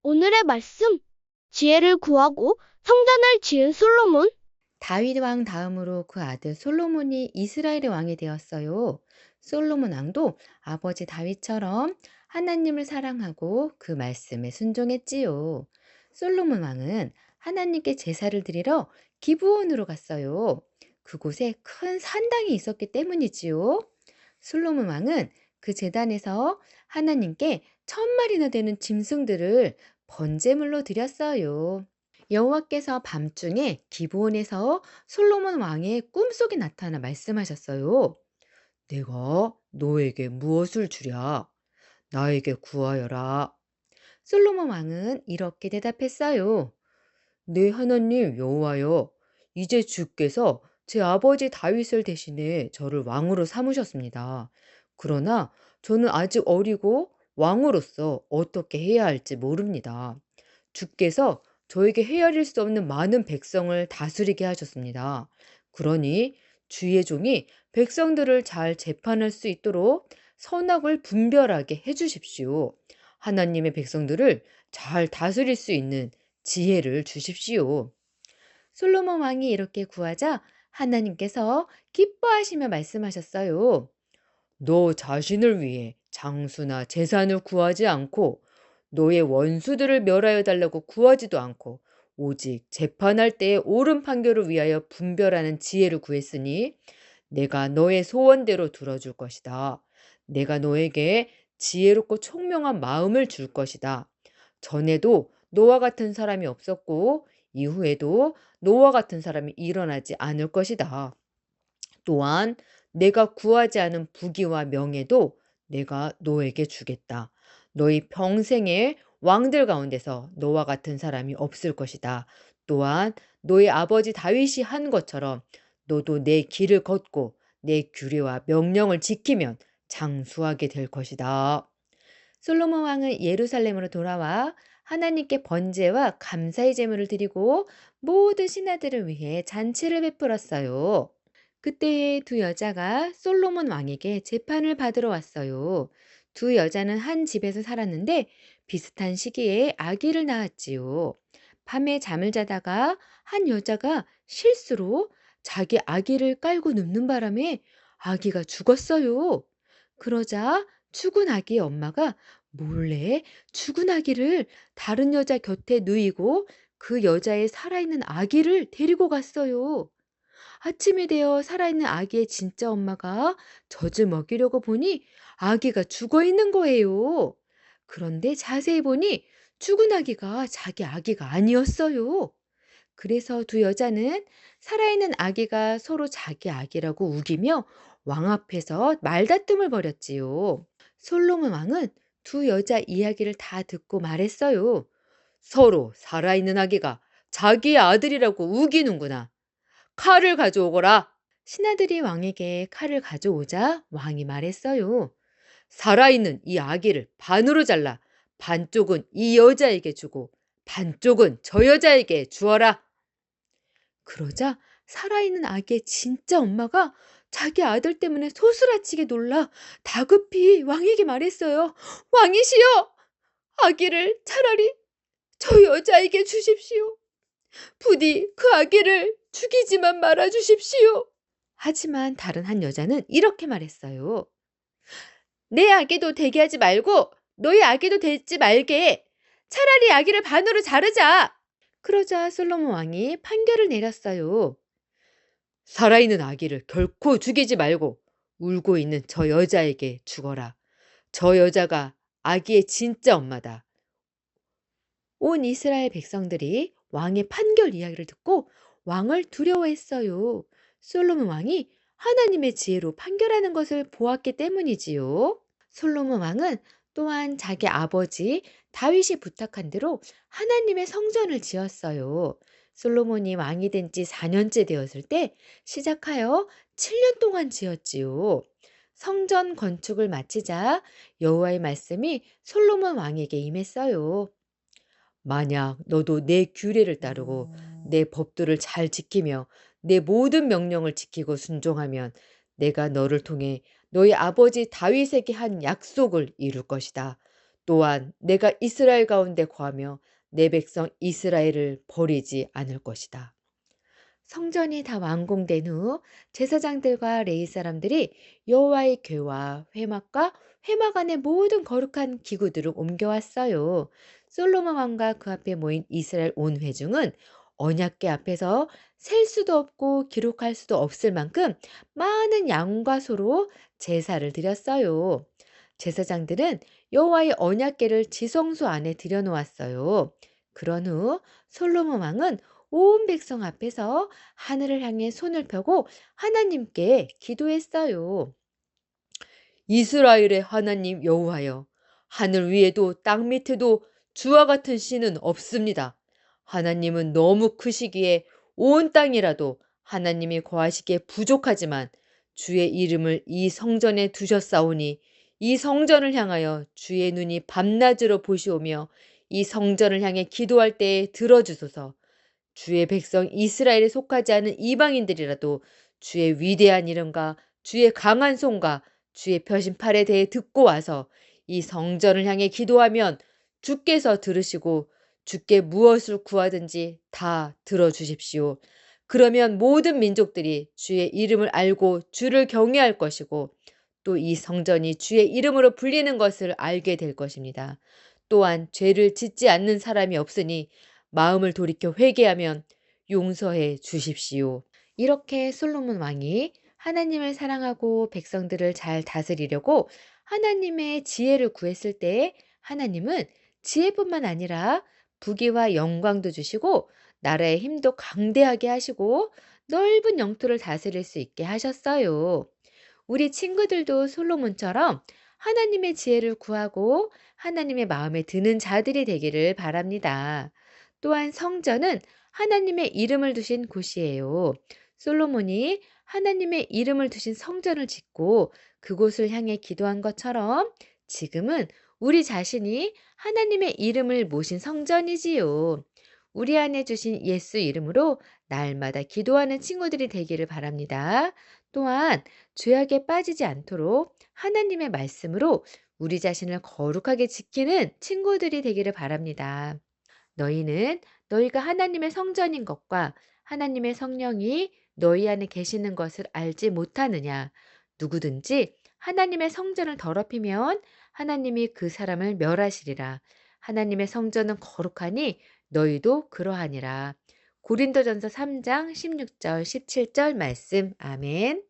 오늘의 말씀, 지혜를 구하고 성전을 지은 솔로몬. 다윗 왕 다음으로 그 아들 솔로몬이 이스라엘의 왕이 되었어요. 솔로몬 왕도 아버지 다윗처럼 하나님을 사랑하고 그 말씀에 순종했지요. 솔로몬 왕은 하나님께 제사를 드리러 기브온으로 갔어요. 그곳에 큰 산당이 있었기 때문이지요. 솔로몬 왕은 그 제단에서 하나님께 1,000마리나 되는 짐승들을 번제물로 드렸어요. 여호와께서 밤중에 기브온에서 솔로몬 왕의 꿈속에 나타나 말씀하셨어요. 내가 너에게 무엇을 주랴? 나에게 구하여라. 솔로몬 왕은 이렇게 대답했어요. 네 하나님 여호와여, 이제 주께서 제 아버지 다윗을 대신해 저를 왕으로 삼으셨습니다. 그러나 저는 아직 어리고 왕으로서 어떻게 해야 할지 모릅니다. 주께서 저에게 헤아릴 수 없는 많은 백성을 다스리게 하셨습니다. 그러니 주의 종이 백성들을 잘 재판할 수 있도록 선악을 분별하게 해주십시오. 하나님의 백성들을 잘 다스릴 수 있는 지혜를 주십시오. 솔로몬 왕이 이렇게 구하자 하나님께서 기뻐하시며 말씀하셨어요. 너 자신을 위해 장수나 재산을 구하지 않고 너의 원수들을 멸하여 달라고 구하지도 않고 오직 재판할 때의 옳은 판결을 위하여 분별하는 지혜를 구했으니 내가 너의 소원대로 들어줄 것이다. 내가 너에게 지혜롭고 총명한 마음을 줄 것이다. 전에도 너와 같은 사람이 없었고 이후에도 너와 같은 사람이 일어나지 않을 것이다. 또한 내가 구하지 않은 부귀와 명예도 내가 너에게 주겠다. 너희 평생의 왕들 가운데서 너와 같은 사람이 없을 것이다. 또한 너의 아버지 다윗이 한 것처럼 너도 내 길을 걷고 내 규례와 명령을 지키면 장수하게 될 것이다. 솔로몬 왕은 예루살렘으로 돌아와 하나님께 번제와 감사의 제물을 드리고 모든 신하들을 위해 잔치를 베풀었어요. 그때에 두 여자가 솔로몬 왕에게 재판을 받으러 왔어요. 두 여자는 한 집에서 살았는데 비슷한 시기에 아기를 낳았지요. 밤에 잠을 자다가 한 여자가 실수로 자기 아기를 깔고 눕는 바람에 아기가 죽었어요. 그러자 죽은 아기의 엄마가 몰래 죽은 아기를 다른 여자 곁에 누이고 그 여자의 살아있는 아기를 데리고 갔어요. 아침이 되어 살아있는 아기의 진짜 엄마가 젖을 먹이려고 보니 아기가 죽어 있는 거예요. 그런데 자세히 보니 죽은 아기가 자기 아기가 아니었어요. 그래서 두 여자는 살아있는 아기가 서로 자기 아기라고 우기며 왕 앞에서 말다툼을 벌였지요. 솔로몬 왕은 두 여자 이야기를 다 듣고 말했어요. 서로 살아있는 아기가 자기의 아들이라고 우기는구나. 칼을 가져오거라. 신하들이 왕에게 칼을 가져오자 왕이 말했어요. 살아있는 이 아기를 반으로 잘라 반쪽은 이 여자에게 주고 반쪽은 저 여자에게 주어라. 그러자 살아있는 아기의 진짜 엄마가 자기 아들 때문에 소스라치게 놀라 다급히 왕에게 말했어요. 왕이시여, 아기를 차라리 저 여자에게 주십시오. 부디 그 아기를 죽이지만 말아 주십시오. 하지만 다른 한 여자는 이렇게 말했어요. 내 아기도 되게 하지 말고 너희 아기도 되지 말게. 차라리 아기를 반으로 자르자. 그러자 솔로몬 왕이 판결을 내렸어요. 살아있는 아기를 결코 죽이지 말고 울고 있는 저 여자에게 죽어라. 저 여자가 아기의 진짜 엄마다. 온 이스라엘 백성들이 왕의 판결 이야기를 듣고 왕을 두려워했어요. 솔로몬 왕이 하나님의 지혜로 판결하는 것을 보았기 때문이지요. 솔로몬 왕은 또한 자기 아버지 다윗이 부탁한 대로 하나님의 성전을 지었어요. 솔로몬이 왕이 된 지 4년째 되었을 때 시작하여 7년 동안 지었지요. 성전 건축을 마치자 여호와의 말씀이 솔로몬 왕에게 임했어요. 만약 너도 내 규례를 따르고 내 법도를 잘 지키며 내 모든 명령을 지키고 순종하면 내가 너를 통해 너희 아버지 다윗에게 한 약속을 이룰 것이다. 또한 내가 이스라엘 가운데 거하며 내 백성 이스라엘을 버리지 않을 것이다. 성전이 다 완공된 후 제사장들과 레위 사람들이 여호와의 궤와 회막과 회막 안의 모든 거룩한 기구들을 옮겨왔어요. 솔로몬 왕과 그 앞에 모인 이스라엘 온 회중은 언약궤 앞에서 셀 수도 없고 기록할 수도 없을 만큼 많은 양과 소로 제사를 드렸어요. 제사장들은 여호와의 언약궤를 지성소 안에 들여놓았어요. 그런 후 솔로몬 왕은 온 백성 앞에서 하늘을 향해 손을 펴고 하나님께 기도했어요. 이스라엘의 하나님 여호와여, 하늘 위에도 땅 밑에도 주와 같은 신은 없습니다. 하나님은 너무 크시기에 온 땅이라도 하나님이 거하시기에 부족하지만 주의 이름을 이 성전에 두셨사오니 이 성전을 향하여 주의 눈이 밤낮으로 보시오며 이 성전을 향해 기도할 때에 들어주소서. 주의 백성 이스라엘에 속하지 않은 이방인들이라도 주의 위대한 이름과 주의 강한 손과 주의 펴신 팔에 대해 듣고 와서 이 성전을 향해 기도하면 주께서 들으시고 주께 무엇을 구하든지 다 들어주십시오. 그러면 모든 민족들이 주의 이름을 알고 주를 경외할 것이고 또 이 성전이 주의 이름으로 불리는 것을 알게 될 것입니다. 또한 죄를 짓지 않는 사람이 없으니 마음을 돌이켜 회개하면 용서해 주십시오. 이렇게 솔로몬 왕이 하나님을 사랑하고 백성들을 잘 다스리려고 하나님의 지혜를 구했을 때 하나님은 지혜뿐만 아니라 부귀와 영광도 주시고 나라의 힘도 강대하게 하시고 넓은 영토를 다스릴 수 있게 하셨어요. 우리 친구들도 솔로몬처럼 하나님의 지혜를 구하고 하나님의 마음에 드는 자들이 되기를 바랍니다. 또한 성전은 하나님의 이름을 두신 곳이에요. 솔로몬이 하나님의 이름을 두신 성전을 짓고 그곳을 향해 기도한 것처럼 지금은 우리 자신이 하나님의 이름을 모신 성전이지요. 우리 안에 주신 예수 이름으로 날마다 기도하는 친구들이 되기를 바랍니다. 또한 죄악에 빠지지 않도록 하나님의 말씀으로 우리 자신을 거룩하게 지키는 친구들이 되기를 바랍니다. 너희는 너희가 하나님의 성전인 것과 하나님의 성령이 너희 안에 계시는 것을 알지 못하느냐? 누구든지 하나님의 성전을 더럽히면 하나님이 그 사람을 멸하시리라. 하나님의 성전은 거룩하니 너희도 그러하니라. 고린도전서 3장 16절 17절 말씀. 아멘.